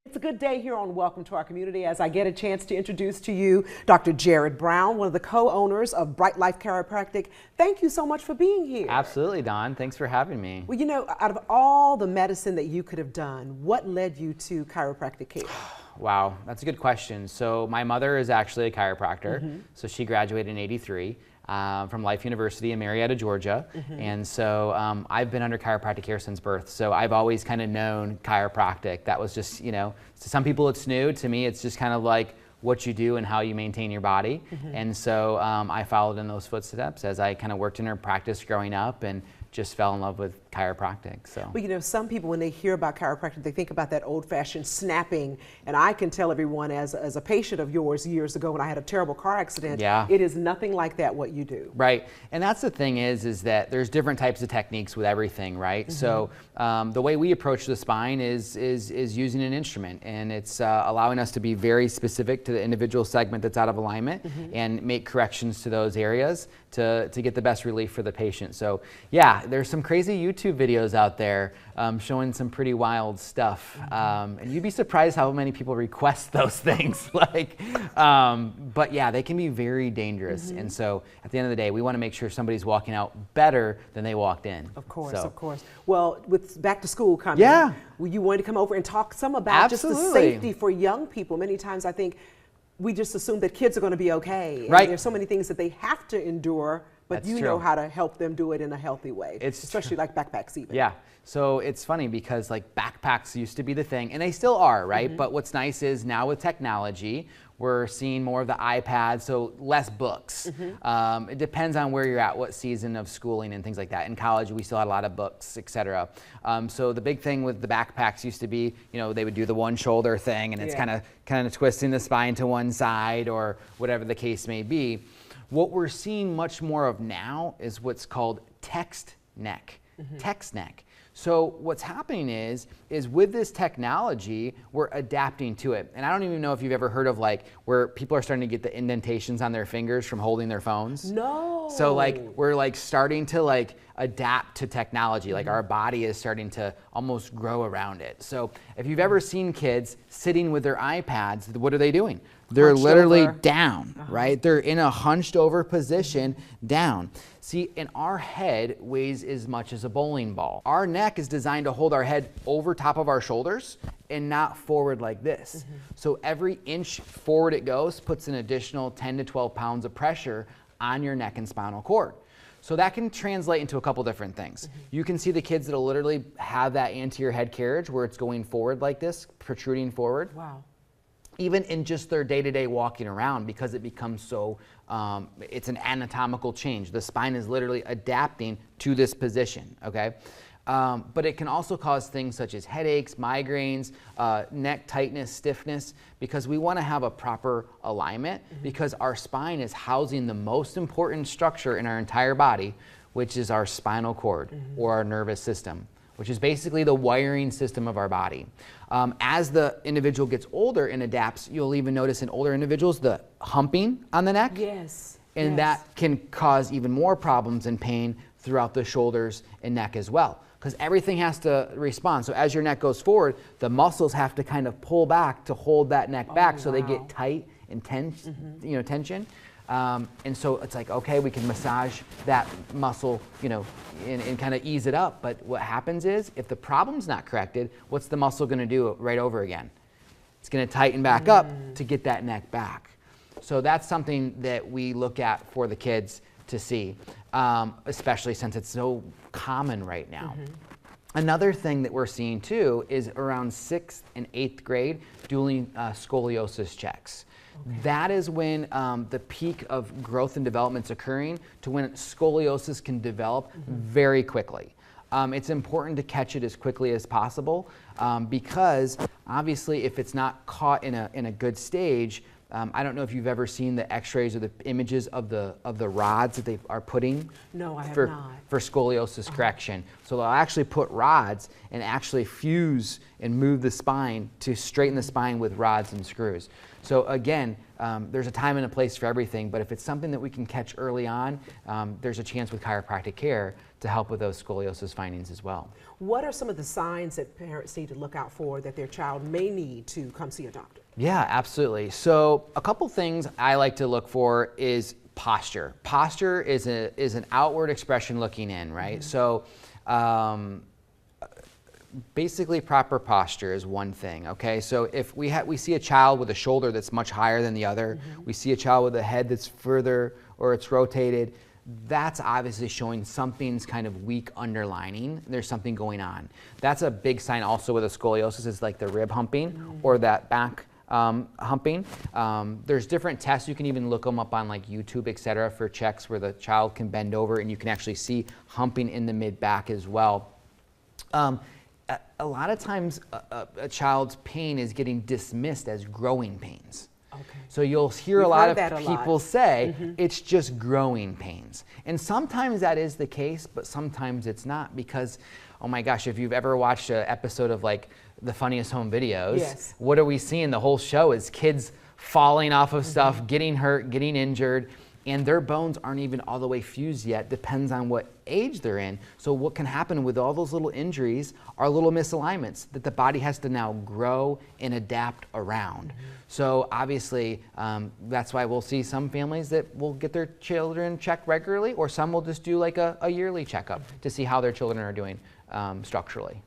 It's a good day here on Welcome to Our Community as I get a chance to introduce to you Dr. Jared Brown, one of the co-owners of Bright Life Chiropractic. Thank you so much for being here. Absolutely, Don. Thanks for having me. Well, you know, out of all the medicine that you could have done, what led you to chiropractic care? Wow, that's a good question. So my mother is actually a chiropractor. So she graduated in '83 from Life University in Marietta, Georgia. And so I've been under chiropractic care since birth. So I've always kind of known chiropractic. That was just, you know, to some people it's new. To me, it's just kind of like what you do and how you maintain your body. And so I followed in those footsteps as I kind of worked in her practice growing up and just fell in love with chiropractic. So, well, you know, some people when they hear about chiropractic, they think about that old-fashioned snapping. And I can tell everyone, as a patient of yours years ago when I had a terrible car accident, it is nothing like that what you do. Right, and that's the thing is that there's different types of techniques with everything, right? So the way we approach the spine is using an instrument, and it's allowing us to be very specific to the individual segment that's out of alignment and make corrections to those areas to get the best relief for the patient. So yeah, there's some crazy YouTube videos out there showing some pretty wild stuff, and you'd be surprised how many people request those things. But yeah, they can be very dangerous. And so at the end of the day, we want to make sure somebody's walking out better than they walked in. Of course, of course. Well, with back to school coming, you wanted to come over and talk some about just the safety for young people. Many times I think we just assume that kids are going to be okay. Right. And there's so many things that they have to endure, but you know how to help them do it in a healthy way, especially like backpacks even. Yeah. So it's funny because like backpacks used to be the thing, and they still are, right? But what's nice is now with technology, we're seeing more of the iPads, so less books. It depends on where you're at, what season of schooling and things like that. In college, we still had a lot of books, etc. So the big thing with the backpacks used to be, you know, they would do the one shoulder thing, and it's kind of twisting the spine to one side or whatever the case may be. What we're seeing much more of now is what's called text neck. Text neck. So what's happening is with this technology, we're adapting to it. And I don't even know if you've ever heard of like where people are starting to get the indentations on their fingers from holding their phones. No. So like we're like starting to like adapt to technology. Like our body is starting to almost grow around it. So if you've ever seen kids sitting with their iPads, what are they doing? They're hunched literally over. Down, right? They're in a hunched over position down. See, and our head weighs as much as a bowling ball. Our neck is designed to hold our head over top of our shoulders and not forward like this. So every inch forward it goes puts an additional 10 to 12 pounds of pressure on your neck and spinal cord. So that can translate into a couple different things. You can see the kids that'll literally have that anterior head carriage where it's going forward like this, protruding forward. Wow. Even in just their day-to-day walking around, because it becomes so, it's an anatomical change. The spine is literally adapting to this position, okay? But it can also cause things such as headaches, migraines, neck tightness, stiffness, because we want to have a proper alignment because our spine is housing the most important structure in our entire body, which is our spinal cord or our nervous system, which is basically the wiring system of our body. As the individual gets older and adapts, you'll even notice in older individuals the humping on the neck. Yes. And that can cause even more problems and pain throughout the shoulders and neck as well, because everything has to respond. So as your neck goes forward, the muscles have to kind of pull back to hold that neck back so they get tight and tense, you know, tension. And so it's like, okay, we can massage that muscle, you know, and kind of ease it up. But what happens is if the problem's not corrected, what's the muscle going to do right over again? It's going to tighten back up to get that neck back. So that's something that we look at for the kids to see, especially since it's so common right now. Another thing that we're seeing too is around 6th and 8th grade doing scoliosis checks. That is when the peak of growth and development is occurring to when scoliosis can develop very quickly. It's important to catch it as quickly as possible because obviously if it's not caught in a good stage, I don't know if you've ever seen the x-rays or the images of the rods that they are putting. No, I have not. For scoliosis correction. So they'll actually put rods and actually fuse and move the spine to straighten the spine with rods and screws. So again, there's a time and a place for everything, but if it's something that we can catch early on, there's a chance with chiropractic care to help with those scoliosis findings as well. What are some of the signs that parents need to look out for that their child may need to come see a doctor? Yeah, absolutely. So a couple things I like to look for is posture. Posture is an outward expression looking in, right? So basically proper posture is one thing, okay? So if we see a child with a shoulder that's much higher than the other, we see a child with a head that's further or it's rotated, that's obviously showing something's kind of weak underlining. There's something going on. That's a big sign also with a scoliosis is like the rib humping or that back humping. There's different tests. You can even look them up on like YouTube, etc., for checks where the child can bend over and you can actually see humping in the mid-back as well. A lot of times a child's pain is getting dismissed as growing pains. Okay. So you'll hear a lot of people say it's just growing pains. And sometimes that is the case, but sometimes it's not because, oh my gosh, if you've ever watched an episode of like the Funniest Home Videos, what are we seeing? The whole show is kids falling off of stuff, getting hurt, getting injured, and their bones aren't even all the way fused yet. Depends on what age they're in. So what can happen with all those little injuries are little misalignments that the body has to now grow and adapt around. So obviously, that's why we'll see some families that will get their children checked regularly, or some will just do like a yearly checkup to see how their children are doing structurally.